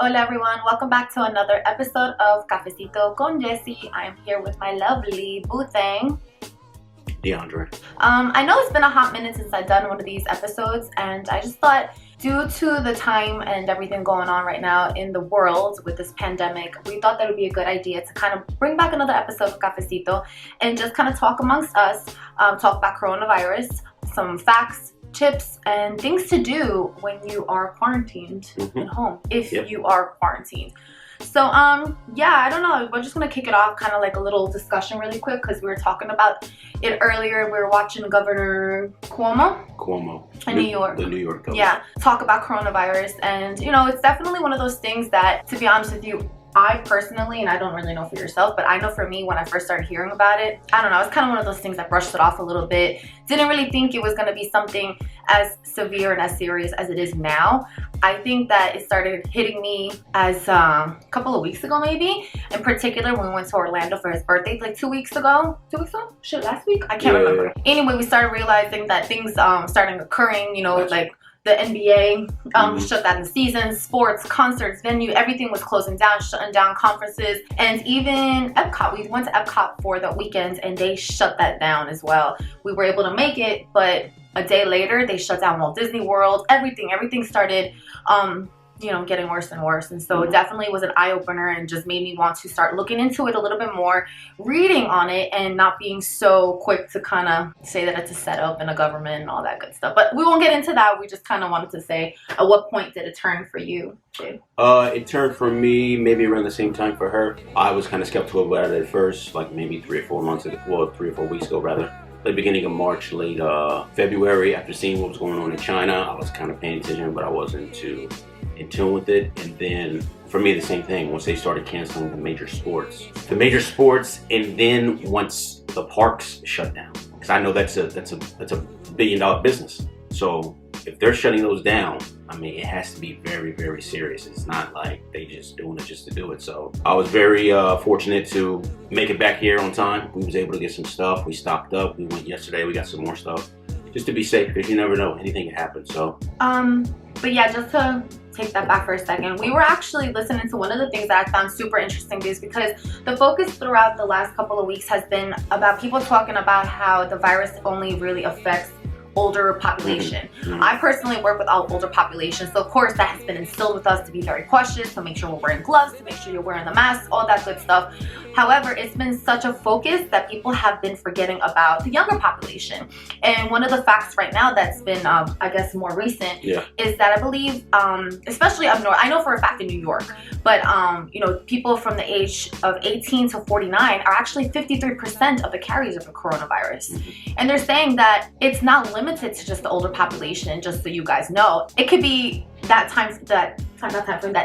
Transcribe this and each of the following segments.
Hola everyone, welcome back to another episode of Cafecito con Jessie. I'm here with my lovely Boo-Thang. DeAndre. I know it's been a hot minute since I've done one of these episodes, and I just thought, due to the time and everything going on right now in the world with this pandemic, we thought that would be a good idea to kind of bring back another episode of Cafecito and just kind of talk amongst us, talk about coronavirus, some facts, tips, and things to do when you are quarantined at home, if you are quarantined. So yeah, I don't know, we're just gonna kick it off, kind of like a little discussion really quick, because we were talking about it earlier. We were watching Governor Cuomo in New York, the New York governor. Yeah, talk about coronavirus. And you know, it's definitely one of those things that, to be honest with you, I personally, and I don't really know for yourself, but I know for me, when I first started hearing about it, I don't know, it's kind of one of those things that brushed it off a little bit. Didn't really think it was going to be something as severe and as serious as it is now. I think that it started hitting me as a couple of weeks ago, maybe. In particular, when we went to Orlando for his birthday, like 2 weeks ago. 2 weeks ago? Shit, last week? I can't remember. Anyway, we started realizing that things started occurring, you know, like the NBA shut down the season, sports, concerts, venue, everything was closing down, shutting down conferences, and even Epcot. We went to Epcot for the weekend and they shut that down as well. We were able to make it, but a day later they shut down Walt Disney World. Everything started you know, getting worse and worse. And so it definitely was an eye-opener and just made me want to start looking into it a little bit more, reading on it, and not being so quick to kind of say that it's a setup and a government and all that good stuff. But we won't get into that. We just kind of wanted to say, at what point did it turn for you, Jade? It turned for me maybe around the same time for her. I was kind of skeptical about it at first, like maybe 3 or 4 months ago, well, 3 or 4 weeks ago rather. The beginning of March, late February, after seeing what was going on in China, I was kind of paying attention, but I wasn't too in tune with it. And then for me, the same thing, once they started canceling the major sports, and then once the parks shut down, because I know that's a $1 billion business. So if they're shutting those down, I mean, it has to be very, very serious. It's not like they just doing it just to do it. So I was very fortunate to make it back here on time. We was able to get some stuff. We stocked up. We went yesterday. We got some more stuff just to be safe, because you never know, anything can happen. So but yeah, just to take that back for a second, we were actually listening to one of the things that I found super interesting, is because the focus throughout the last couple of weeks has been about people talking about how the virus only really affects older population. I personally work with older populations, so of course that has been instilled with us to be very cautious, to make sure we're wearing gloves, to make sure you're wearing the mask, all that good stuff. However, it's been such a focus that people have been forgetting about the younger population. And one of the facts right now that's been, I guess, more recent is that I believe, especially up north, I know for a fact in New York, but you know, people from the age of 18 to 49 are actually 53% of the carriers of the coronavirus. And they're saying that it's not limited to just the older population, just so you guys know. It could be that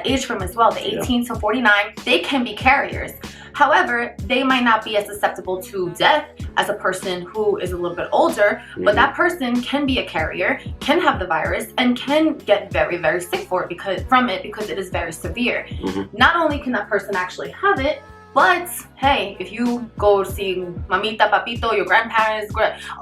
age frame as well, the 18 to 49, they can be carriers. However, they might not be as susceptible to death as a person who is a little bit older, but that person can be a carrier, can have the virus, and can get very, very sick from it because it is very severe. Not only can that person actually have it, but hey, if you go see mamita, papito, your grandparents,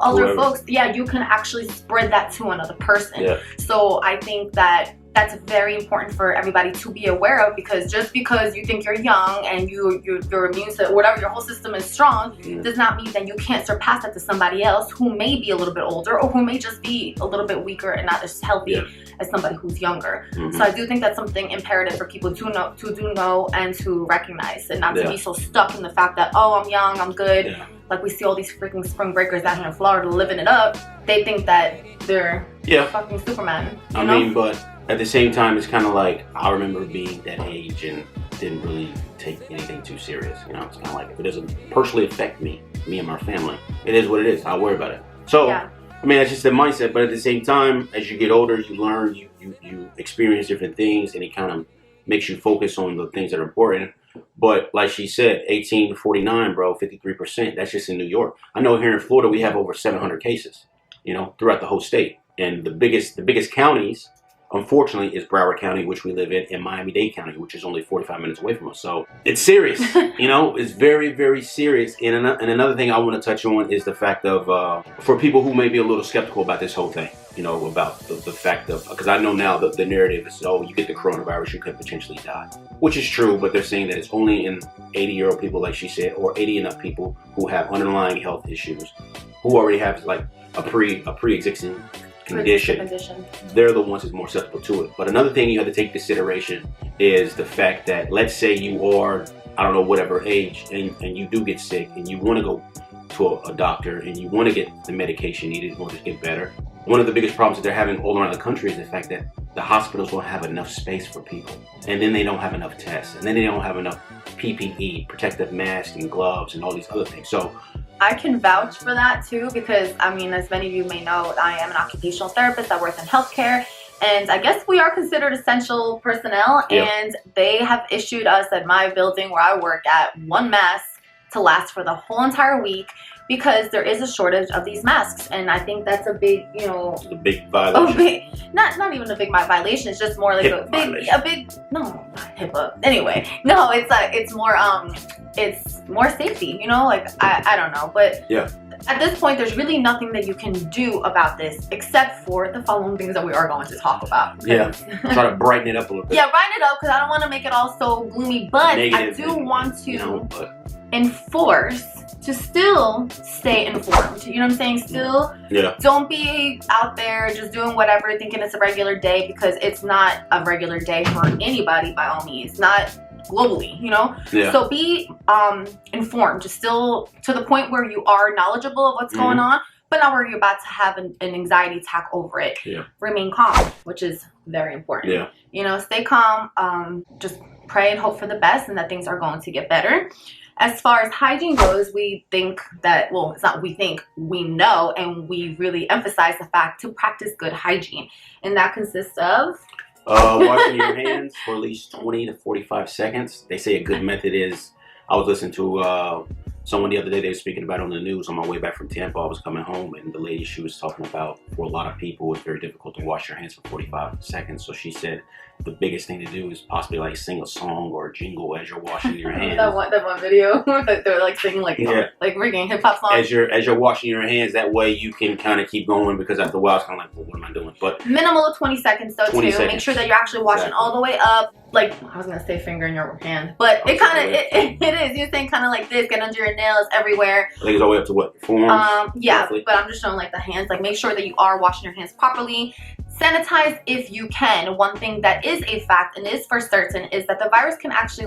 older folks, yeah, you can actually spread that to another person. So I think that that's very important for everybody to be aware of, because just because you think you're young and your immune system, whatever, your whole system is strong, does not mean that you can't surpass that to somebody else who may be a little bit older, or who may just be a little bit weaker and not as healthy as somebody who's younger. So I do think that's something imperative for people to know and to recognize, and not to be so stuck in the fact that, oh, I'm young, I'm good. Like we see all these freaking spring breakers out here in Florida living it up. They think that they're fucking Superman. You know? Mean, but at the same time, it's kind of like, I remember being that age and didn't really take anything too serious. You know, it's kind of like, if it doesn't personally affect me and my family, it is what it is. I'll worry about it. So, I mean, that's just the mindset. But at the same time, as you get older, you learn, you experience different things, and it kind of makes you focus on the things that are important. But like she said, 18 to 49, bro, 53%, that's just in New York. I know here in Florida, we have over 700 cases, you know, throughout the whole state. And the biggest counties unfortunately, is Broward County, which we live in Miami-Dade County, which is only 45 minutes away from us. So it's serious, you know, it's very, very serious. And another thing I want to touch on is the fact of, for people who may be a little skeptical about this whole thing, you know, about the fact of, because I know now that the narrative is, oh, you get the coronavirus, you could potentially die, which is true, but they're saying that it's only in 80-year-old people, like she said, or 80 and up people who have underlying health issues, who already have like a pre-existing condition. They're the ones who's more susceptible to it. But another thing you have to take into consideration is the fact that, let's say you are, I don't know, whatever age, and you do get sick and you want to go to a doctor and you want to get the medication needed in order to get better. One of the biggest problems that they're having all around the country is the fact that the hospitals don't have enough space for people, and then they don't have enough tests, and then they don't have enough PPE, protective masks and gloves and all these other things. So I can vouch for that too, because I mean, as many of you may know, I am an occupational therapist. I work in healthcare, and I guess we are considered essential personnel. Yeah. And they have issued us at my building where I work at one mask to last for the whole entire week, because there is a shortage of these masks. And I think that's a big, you know, it's a big violation. Not even a big violation. It's just more like no, not HIPAA. Anyway, no, it's more safety, you know, like I don't know, but yeah. At this point, there's really nothing that you can do about this except for the following things that we are going to talk about. Yeah, try to brighten it up a little bit. Yeah, brighten it up, because I don't want to make it all so gloomy, but negative, I do want to, you know, enforce to still stay informed. You know what I'm saying? Still, don't be out there just doing whatever, thinking it's a regular day, because it's not a regular day for anybody by all means. Not globally, you know? Yeah. So be informed, just still to the point where you are knowledgeable of what's going on, but not where you're about to have an anxiety attack over it. Yeah. Remain calm, which is very important. Yeah. You know, stay calm, just pray and hope for the best and that things are going to get better. As far as hygiene goes, we think that, well, it's not we think, we know, and we really emphasize the fact to practice good hygiene. And that consists of washing your hands for at least 20 to 45 seconds. They say a good method is, I was listening to someone the other day, they were speaking about it on the news on my way back from Tampa. I was coming home, and the lady, she was talking about, for a lot of people, it's very difficult to wash your hands for 45 seconds. So she said the biggest thing to do is possibly like sing a song or a jingle as you're washing your hands. that one video that they're like singing like freaking hip hop songs. As you're washing your hands, that way you can kind of keep going, because after a while it's kind of like, well, what am I doing? But minimal of 20 seconds though, 20 too. seconds. Make sure that you're actually washing all the way up. Like, I was gonna say finger in your hand, but it kind of it is. You're saying kind of like this, get under your nails, everywhere. I think it's all the way up to what, forearms? Yeah, roughly. But I'm just showing like the hands. Like, make sure that you are washing your hands properly. Sanitize if you can. One thing that is a fact and is for certain is that the virus can actually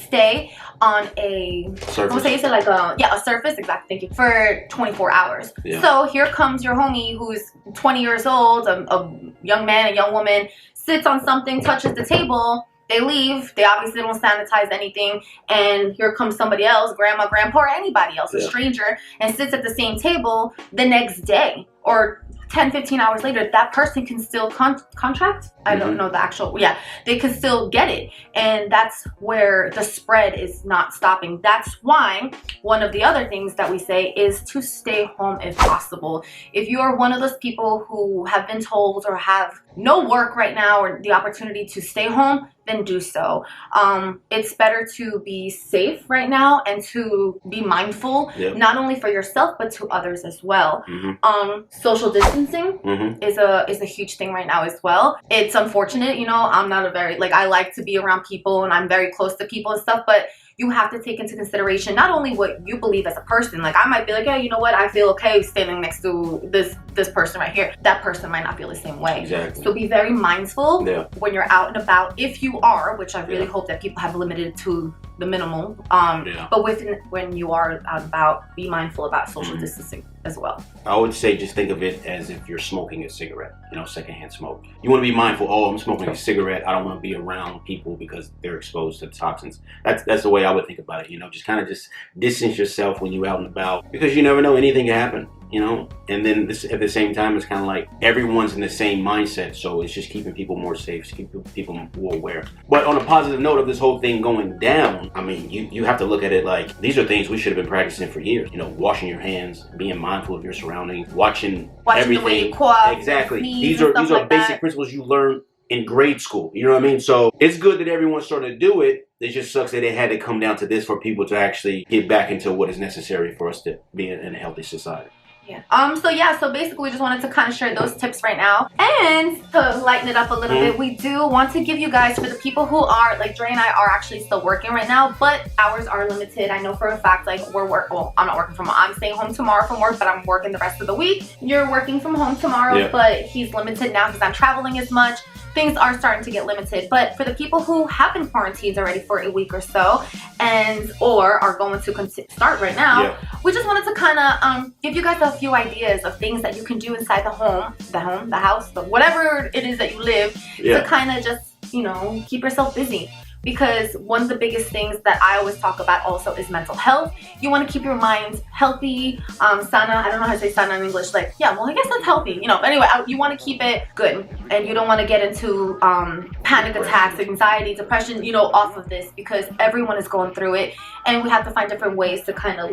stay on a surface. A surface, exactly, thank you, for 24 hours. Yeah. So here comes your homie who's 20 years old, a young man, a young woman, sits on something, touches the table, they leave, they obviously don't sanitize anything, and here comes somebody else, grandma, grandpa, or anybody else, a stranger, and sits at the same table the next day, or 10, 15 hours later, that person can still contract. I don't know the actual, they can still get it. And that's where the spread is not stopping. That's why one of the other things that we say is to stay home if possible. If you are one of those people who have been told or have no work right now or the opportunity to stay home, then do so. It's better to be safe right now and to be mindful, not only for yourself, but to others as well. Social distancing is a huge thing right now as well. It's unfortunate, you know, I'm not a very, I like to be around people and I'm very close to people and stuff, but you have to take into consideration not only what you believe as a person. Like, I might be like, yeah, you know what, I feel okay standing next to this person right here. That person might not feel the same way. Exactly. So be very mindful when you're out and about, if you are, which I really hope that people have limited to the minimal. But when you are out and about, be mindful about social distancing as well. I would say just think of it as if you're smoking a cigarette, you know, secondhand smoke. You want to be mindful, oh, I'm smoking a cigarette, I don't want to be around people because they're exposed to toxins. That's the way I would think about it, you know, just kind of just distance yourself when you're out and about, because you never know, anything can happen. you know, and then this at the same time, it's kind of like everyone's in the same mindset, so it's just keeping people more safe, keeping people more aware. But on a positive note of this whole thing going down, I mean, you have to look at it like these are things we should have been practicing for years. You know, washing your hands, being mindful of your surroundings, watching everything. The way you cough, exactly. These are like basic principles you learn in grade school. You know what I mean? So it's good that everyone's starting to do it. It just sucks that it had to come down to this for people to actually get back into what is necessary for us to be in a healthy society. Yeah. So basically we just wanted to kind of share those tips right now. And to lighten it up a little bit, we do want to give you guys, for the people who are, like Dre and I are actually still working right now, but hours are limited. I know for a fact, like well, I'm not working from home. I'm staying home tomorrow from work, but I'm working the rest of the week. You're working from home tomorrow, but he's limited now because I'm traveling as much. Things are starting to get limited, but for the people who have been quarantined already for a week or so or are going to start right now, we just wanted to kind of give you guys a few ideas of things that you can do inside the house, whatever it is that you live, to kind of just, you know, keep yourself busy. Because one of the biggest things that I always talk about also is mental health. You want to keep your mind healthy, sana. I don't know how to say sana in English. Like, yeah, well, I guess that's healthy. You know, anyway, you want to keep it good. And you don't want to get into panic attacks, anxiety, depression, you know, off of this. Because everyone is going through it. And we have to find different ways to kind of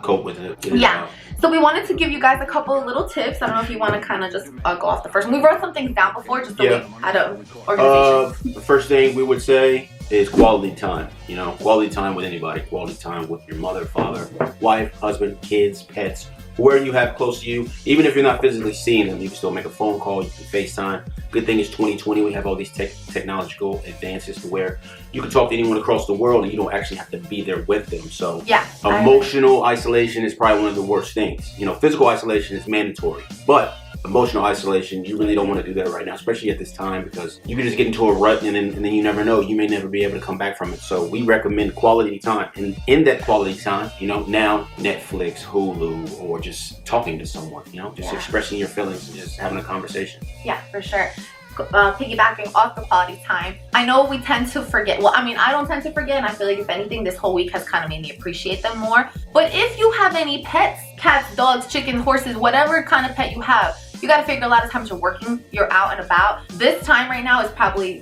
cope with it. Yeah. So we wanted to give you guys a couple of little tips. I don't know if you want to kind of just go off the first one. We wrote some things down before just so we had an organization. The first thing we would say is quality time. You know, quality time with anybody. Quality time with your mother, father, wife, husband, kids, pets, whoever you have close to you. Even if you're not physically seeing them, you can still make a phone call, you can FaceTime. Good thing is 2020, we have all these technological advances to where you can talk to anyone across the world and you don't actually have to be there with them. So emotional isolation is probably one of the worst things. You know, physical isolation is mandatory, but emotional isolation, you really don't want to do that right now, especially at this time, because you can just get into a rut and then you never know, you may never be able to come back from it. So we recommend quality time, and in that quality time, you know, now Netflix, Hulu, or just talking to someone, you know, just expressing your feelings and just having a conversation. Yeah, for sure. Piggybacking off the quality time, I know we tend to forget. Well, I mean, I don't tend to forget, and I feel like if anything, this whole week has kind of made me appreciate them more. But if you have any pets, cats, dogs, chickens, horses, whatever kind of pet you have, you got to figure a lot of times you're working, you're out and about. This time right now is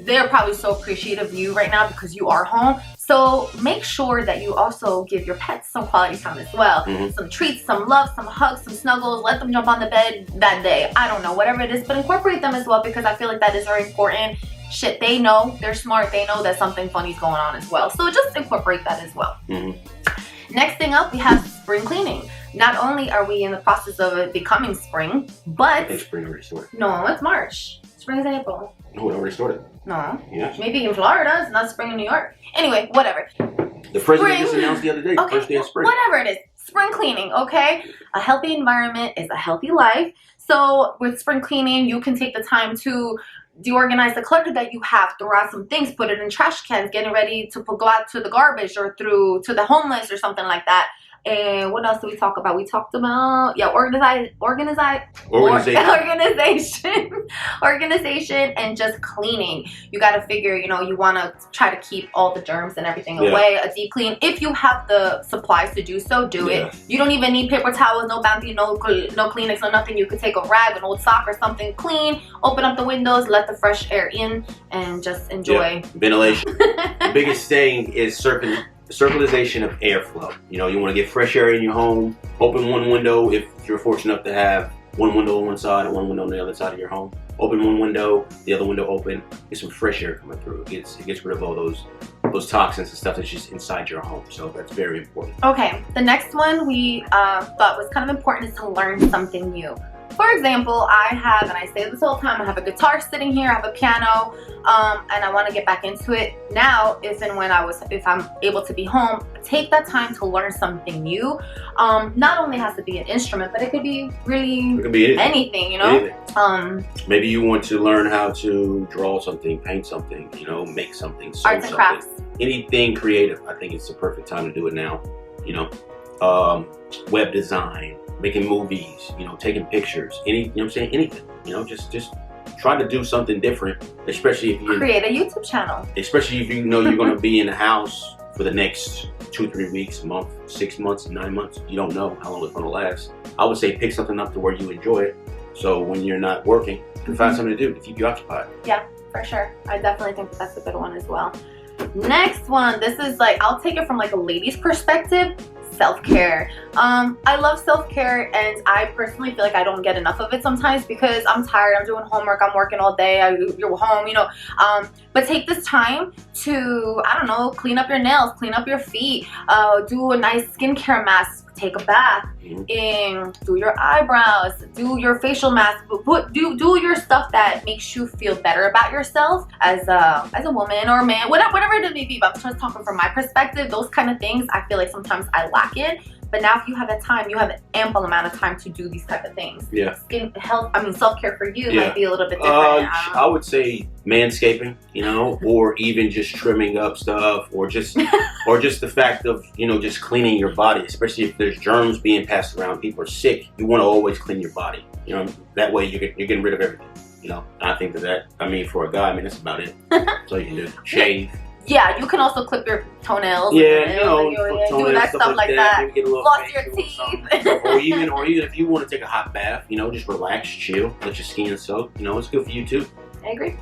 they're probably so appreciative of you right now because you are home. So make sure that you also give your pets some quality time as well. Some treats, some love, some hugs, some snuggles. Let them jump on the bed that day. I don't know, whatever it is, but incorporate them as well, because I feel like that is very important. Shit, they know, they're smart, they know that something funny is going on as well. So just incorporate that as well. Next thing up, we have spring cleaning. Not only are we in the process of it becoming spring, but I think spring already started. No, it's March. Spring is in April. No, it already started. No. Yes. Maybe in Florida, it's not spring in New York. Anyway, whatever. The president just announced the other day, first day of spring. Whatever it is. Spring cleaning, okay? A healthy environment is a healthy life. So with spring cleaning, you can take the time to deorganize the clutter that you have, throw out some things, put it in trash cans, getting ready to go out to the garbage or to the homeless or something like that. And what else did we talk about? We talked about, organization and just cleaning. You got to figure, you know, you want to try to keep all the germs and everything away. A deep clean. If you have the supplies to do so, do it. You don't even need paper towels, no Bounty, no Kleenex, no nothing. You could take a rag, an old sock or something, clean, open up the windows, let the fresh air in, and just enjoy. Ventilation. The biggest thing is circulation of airflow. You know, you want to get fresh air in your home. Open one window if you're fortunate enough to have one window on one side and one window on the other side of your home. Open one window, the other window open. Get some fresh air coming through. It gets rid of all those toxins and stuff that's just inside your home. So that's very important. Okay, the next one we thought was kind of important is to learn something new. For example, I have, and I say this all the time, I have a guitar sitting here, I have a piano, and I want to get back into it. Now, if I'm able to be home, take that time to learn something new. Not only has to be an instrument, but it could be really anything, you know? Anything. Maybe you want to learn how to draw something, paint something, you know, make something, sew arts and crafts. Anything creative. I think it's the perfect time to do it now, you know. Web design, making movies, you know, taking pictures, you know what I'm saying? Anything, you know, just try to do something different, especially if you create a YouTube channel. Especially if you know you're going to be in the house for the next 2-3 weeks, month, 6 months, 9 months. You don't know how long it's going to last. I would say pick something up to where you enjoy it. So when you're not working, you can find something to do to keep you occupied. Yeah, for sure. I definitely think that's a good one as well. Next one, this is like, I'll take it from like a lady's perspective. Self-care. I love self-care, and I personally feel like I don't get enough of it sometimes because I'm tired, I'm doing homework, I'm working all day, you're home, you know. But take this time to, I don't know, clean up your nails, clean up your feet, do a nice skincare mask, take a bath, and do your eyebrows, do your facial mask, do your stuff that makes you feel better about yourself as a woman or a man, whatever it may be. But I'm just talking from my perspective. Those kind of things I feel like sometimes I lack in. But now if you have the time, you have an ample amount of time to do these type of things. Yeah. Skin health, I mean self-care for you might be a little bit different. I would say manscaping, you know, or even just trimming up stuff, or just the fact of, you know, just cleaning your body, especially if there's germs being passed around, people are sick. You want to always clean your body, you know, that way you're getting rid of everything, you know. I think that, I mean, for a guy, I mean, that's about it. That's all you can do. Shave. Yeah, you can also clip your toenails. Yeah, you know, do that stuff like that. Floss your teeth. or even if you want to take a hot bath, you know, just relax, chill, let your skin soak. You know, it's good for you too. I agree.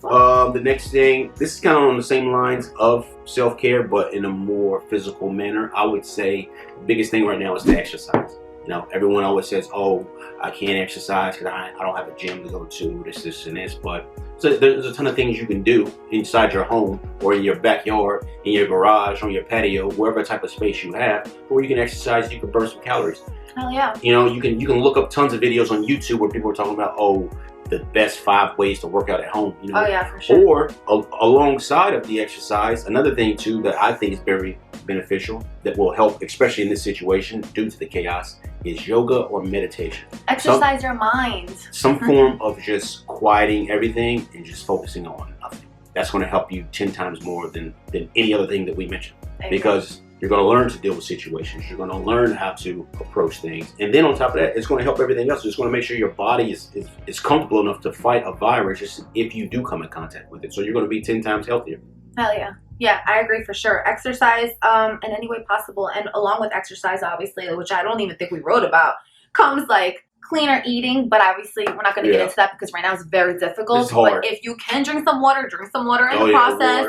The next thing, this is kind of on the same lines of self-care, but in a more physical manner. I would say the biggest thing right now is to exercise. You know, everyone always says, "Oh, I can't exercise because I don't have a gym to go to, this, and this." But so there's a ton of things you can do inside your home or in your backyard, in your garage, on your patio, wherever type of space you have, where you can exercise, you can burn some calories. Hell yeah. You know, you can look up tons of videos on YouTube where people are talking about, oh, the best 5 ways to work out at home. You know? Oh yeah, for sure. Or alongside of the exercise, another thing too that I think is very beneficial that will help, especially in this situation due to the chaos, is yoga or meditation. Exercise your mind. Some form of just quieting everything and just focusing on nothing. That's going to help you 10 times more than any other thing that we mentioned. Because you're going to learn to deal with situations. You're going to learn how to approach things. And then on top of that, it's going to help everything else. It's going to make sure your body is comfortable enough to fight a virus just if you do come in contact with it. So you're going to be 10 times healthier. Hell yeah. Yeah, I agree for sure. Exercise in any way possible. And along with exercise, obviously, which I don't even think we wrote about, comes like cleaner eating. But obviously, we're not going to get into that because right now it's very difficult. It's hard. But if you can drink some water in the process.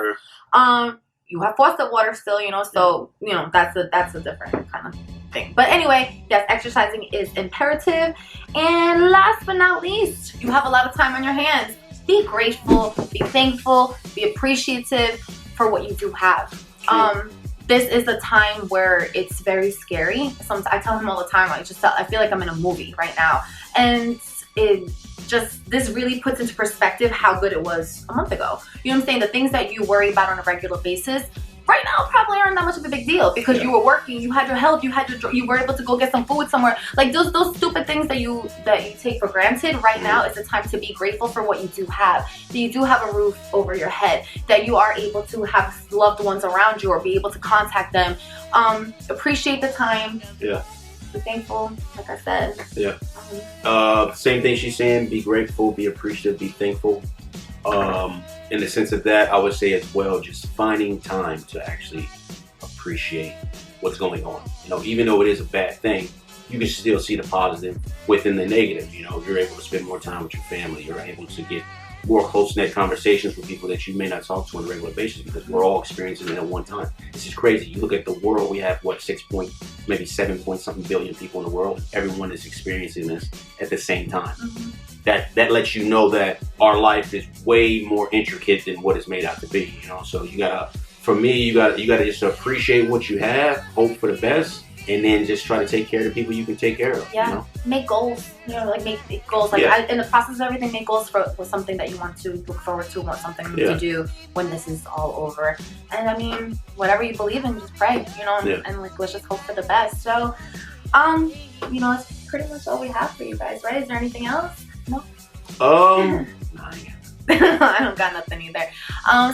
You have faucet water still, you know, so, you know, that's a different kind of thing. But anyway, yes, exercising is imperative. And last but not least, you have a lot of time on your hands. Be grateful, be thankful, be appreciative for what you do have. This is a time where it's very scary. Sometimes I tell him all the time, I feel like I'm in a movie right now. And this really puts into perspective how good it was a month ago. You know what I'm saying? The things that you worry about on a regular basis right now probably aren't that much of a big deal because you were working, you had your health, you were able to go get some food somewhere. Like those stupid things that you take for granted right now is the time to be grateful for what you do have. So you do have a roof over your head, that you are able to have loved ones around you or be able to contact them. Appreciate the time. Yeah. Be thankful, like I said. Yeah. Same thing she's saying, be grateful, be appreciative, be thankful. In the sense of that, I would say as well, just finding time to actually appreciate what's going on. You know, even though it is a bad thing, you can still see the positive within the negative. You know, you're able to spend more time with your family. You're able to get more close-knit conversations with people that you may not talk to on a regular basis because we're all experiencing it at one time. This is crazy. You look at the world, we have, what, 7 point something billion people in the world. Everyone is experiencing this at the same time. That lets you know that our life is way more intricate than what it's made out to be, you know? So you gotta just appreciate what you have, hope for the best, and then just try to take care of the people you can take care of. Yeah, you know? Make goals. You know, like make goals. Like in the process of everything, make goals for something that you want to look forward to, want something to do when this is all over. And I mean, whatever you believe in, just pray. You know, and like let's just hope for the best. So, you know, that's pretty much all we have for you guys, right? Is there anything else? No. I don't got nothing either.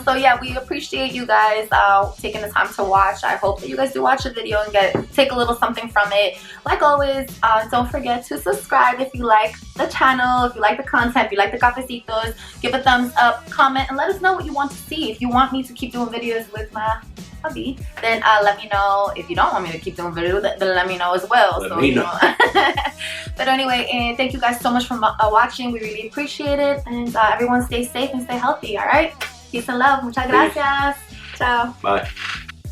So yeah, we appreciate you guys taking the time to watch. I hope that you guys do watch the video and take a little something from it. Like always, don't forget to subscribe if you like the channel, if you like the content, if you like the cafecitos. Give a thumbs up, comment, and let us know what you want to see. If you want me to keep doing videos with my hobby, then let me know. If you don't want me to keep doing videos, then let me know as well. Let me know. But anyway, and thank you guys so much for watching. We really appreciate it. And everyone stay safe and stay healthy, all right? Peace and love. Muchas gracias. Ciao. Bye.